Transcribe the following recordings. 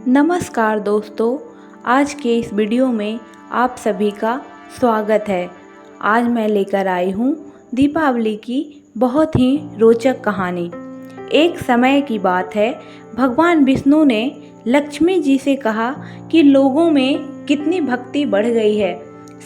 नमस्कार दोस्तों, आज के इस वीडियो में आप सभी का स्वागत है। आज मैं लेकर आई हूँ दीपावली की बहुत ही रोचक कहानी। एक समय की बात है, भगवान विष्णु ने लक्ष्मी जी से कहा कि लोगों में कितनी भक्ति बढ़ गई है।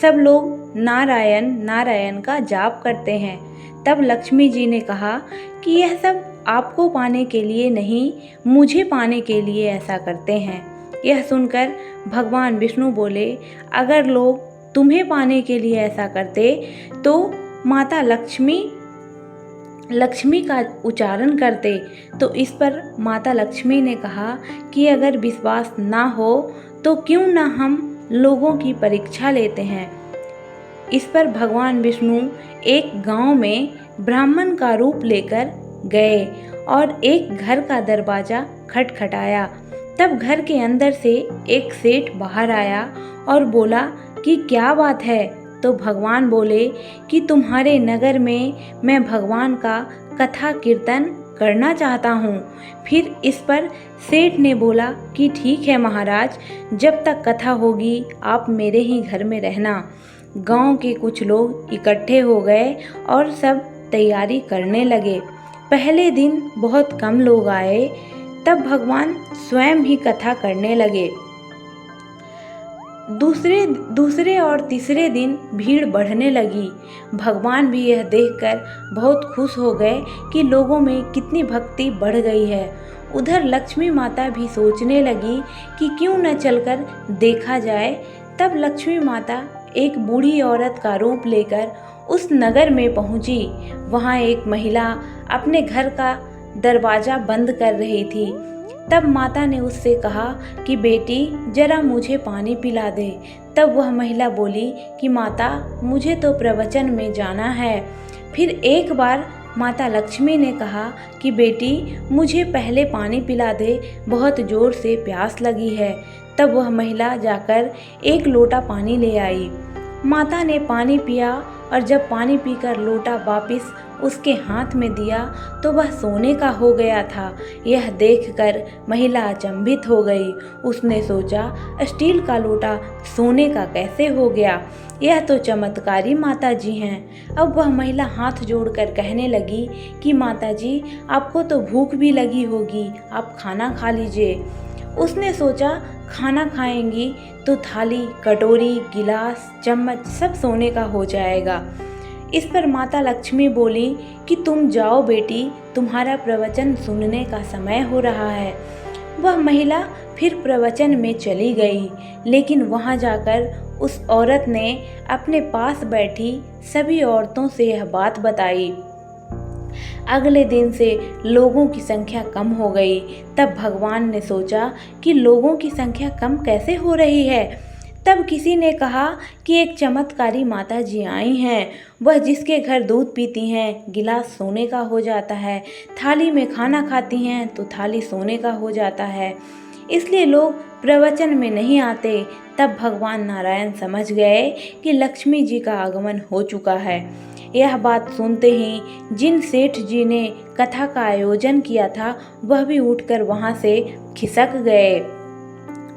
सब लोग नारायण नारायण का जाप करते हैं। तब लक्ष्मी जी ने कहा कि यह सब आपको पाने के लिए नहीं, मुझे पाने के लिए ऐसा करते हैं। यह सुनकर भगवान विष्णु बोले, अगर लोग तुम्हें पाने के लिए ऐसा करते तो माता लक्ष्मी का उच्चारण करते। तो इस पर माता लक्ष्मी ने कहा कि अगर विश्वास ना हो तो क्यों ना हम लोगों की परीक्षा लेते हैं। इस पर भगवान विष्णु एक गांव में ब्राह्मण का रूप लेकर गए और एक घर का दरवाजा खटखटाया। तब घर के अंदर से एक सेठ बाहर आया और बोला कि क्या बात है। तो भगवान बोले कि तुम्हारे नगर में मैं भगवान का कथा कीर्तन करना चाहता हूँ। फिर इस पर सेठ ने बोला कि ठीक है महाराज, जब तक कथा होगी आप मेरे ही घर में रहना। गांव के कुछ लोग इकट्ठे हो गए और सब तैयारी करने लगे। पहले दिन बहुत कम लोग आए, तब भगवान स्वयं ही कथा करने लगे। दूसरे और तीसरे दिन भीड़ बढ़ने लगी। भगवान भी यह देखकर बहुत खुश हो गए कि लोगों में कितनी भक्ति बढ़ गई है। उधर लक्ष्मी माता भी सोचने लगी कि क्यों न चलकर देखा जाए। तब लक्ष्मी माता एक बूढ़ी औरत का रूप लेकर उस नगर में पहुंची। वहां एक महिला अपने घर का दरवाजा बंद कर रही थी। तब माता ने उससे कहा कि बेटी जरा मुझे पानी पिला दे। तब वह महिला बोली कि माता मुझे तो प्रवचन में जाना है। फिर एक बार माता लक्ष्मी ने कहा कि बेटी मुझे पहले पानी पिला दे, बहुत जोर से प्यास लगी है। तब वह महिला जाकर एक लोटा पानी ले आई। माता ने पानी पिया और जब पानी पीकर लोटा वापस उसके हाथ में दिया तो वह सोने का हो गया था। यह देखकर महिला अचंभित हो गई। उसने सोचा, स्टील का लोटा सोने का कैसे हो गया? यह तो चमत्कारी माता जी हैं। अब वह महिला हाथ जोड़कर कहने लगी कि माता जी आपको तो भूख भी लगी होगी, आप खाना खा लीजिए। उसने सोचा खाना खाएंगी तो थाली, कटोरी, गिलास, चम्मच सब सोने का हो जाएगा। इस पर माता लक्ष्मी बोली कि तुम जाओ बेटी, तुम्हारा प्रवचन सुनने का समय हो रहा है। वह महिला फिर प्रवचन में चली गई, लेकिन वहां जाकर उस औरत ने अपने पास बैठी सभी औरतों से यह बात बताई। अगले दिन से लोगों की संख्या कम हो गई। तब भगवान ने सोचा कि लोगों की संख्या कम कैसे हो रही है। तब किसी ने कहा कि एक चमत्कारी माता जी आई हैं। वह जिसके घर दूध पीती हैं, गिलास सोने का हो जाता है, थाली में खाना खाती हैं तो थाली सोने का हो जाता है, इसलिए लोग प्रवचन में नहीं आते। तब भगवान नारायण समझ गए कि लक्ष्मी जी का आगमन हो चुका है। यह बात सुनते ही जिन सेठ जी ने कथा का आयोजन किया था वह भी उठकर वहां से खिसक गए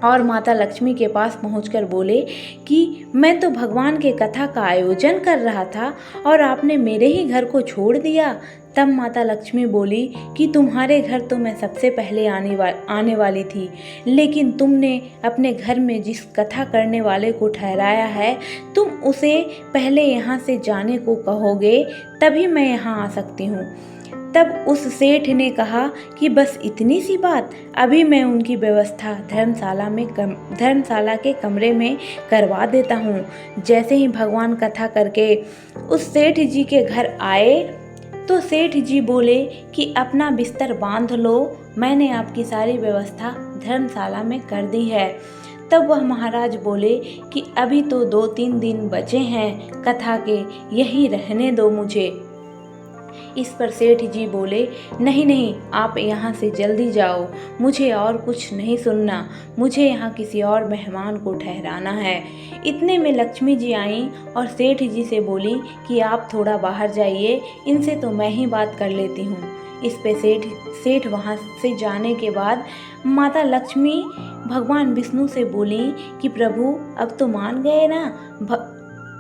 और माता लक्ष्मी के पास पहुंचकर बोले कि मैं तो भगवान के कथा का आयोजन कर रहा था और आपने मेरे ही घर को छोड़ दिया। तब माता लक्ष्मी बोली कि तुम्हारे घर तो मैं सबसे पहले आने वाली थी, लेकिन तुमने अपने घर में जिस कथा करने वाले को ठहराया है, तुम उसे पहले यहाँ से जाने को कहोगे तभी मैं यहाँ आ सकती हूँ। तब उस सेठ ने कहा कि बस इतनी सी बात, अभी मैं उनकी व्यवस्था धर्मशाला के कमरे में करवा देता हूँ। जैसे ही भगवान कथा करके उस सेठ जी के घर आए तो सेठ जी बोले कि अपना बिस्तर बांध लो, मैंने आपकी सारी व्यवस्था धर्मशाला में कर दी है। तब वह महाराज बोले कि अभी तो 2-3 दिन बचे हैं कथा के, यहीं रहने दो मुझे। इस पर सेठ जी बोले, नहीं नहीं, आप यहाँ से जल्दी जाओ, मुझे और कुछ नहीं सुनना, मुझे यहाँ किसी और मेहमान को ठहराना है। इतने में लक्ष्मी जी आईं और सेठ जी से बोली कि आप थोड़ा बाहर जाइए, इनसे तो मैं ही बात कर लेती हूँ। इस पे सेठ वहाँ से जाने के बाद माता लक्ष्मी भगवान विष्णु से बोली कि प्रभु अब तो मान गए ना।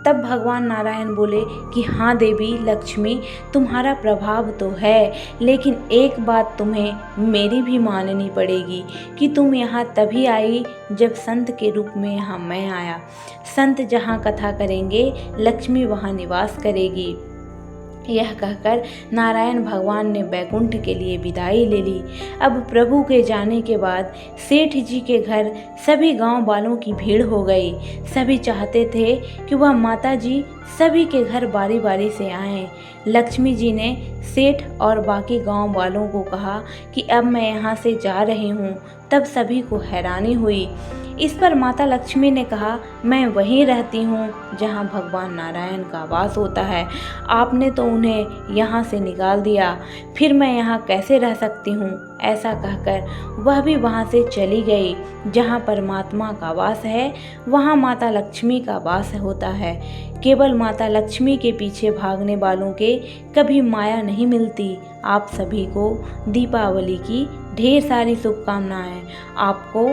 तब भगवान नारायण बोले कि हाँ देवी लक्ष्मी, तुम्हारा प्रभाव तो है, लेकिन एक बात तुम्हें मेरी भी माननी पड़ेगी कि तुम यहाँ तभी आई जब संत के रूप में यहाँ मैं आया। संत जहाँ कथा करेंगे, लक्ष्मी वहाँ निवास करेगी। यह कहकर नारायण भगवान ने बैकुंठ के लिए विदाई ले ली। अब प्रभु के जाने के बाद सेठ जी के घर सभी गांव वालों की भीड़ हो गई। सभी चाहते थे कि वह माता जी सभी के घर बारी बारी से आएं। लक्ष्मी जी ने सेठ और बाकी गांव वालों को कहा कि अब मैं यहाँ से जा रही हूँ। तब सभी को हैरानी हुई। इस पर माता लक्ष्मी ने कहा, मैं वहीं रहती हूँ जहाँ भगवान नारायण का वास होता है। आपने तो उन्हें यहाँ से निकाल दिया, फिर मैं यहाँ कैसे रह सकती हूँ। ऐसा कहकर वह भी वहाँ से चली गई। जहाँ परमात्मा का वास है वहाँ माता लक्ष्मी का वास होता है। केवल माता लक्ष्मी के पीछे भागने वालों के कभी माया नहीं मिलती। आप सभी को दीपावली की ढेर सारी शुभकामनाएं। आपको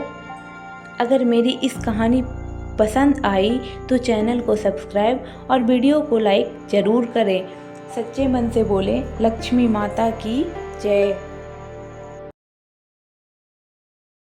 अगर मेरी इस कहानी पसंद आई तो चैनल को सब्सक्राइब और वीडियो को लाइक ज़रूर करें। सच्चे मन से बोले लक्ष्मी माता की जय।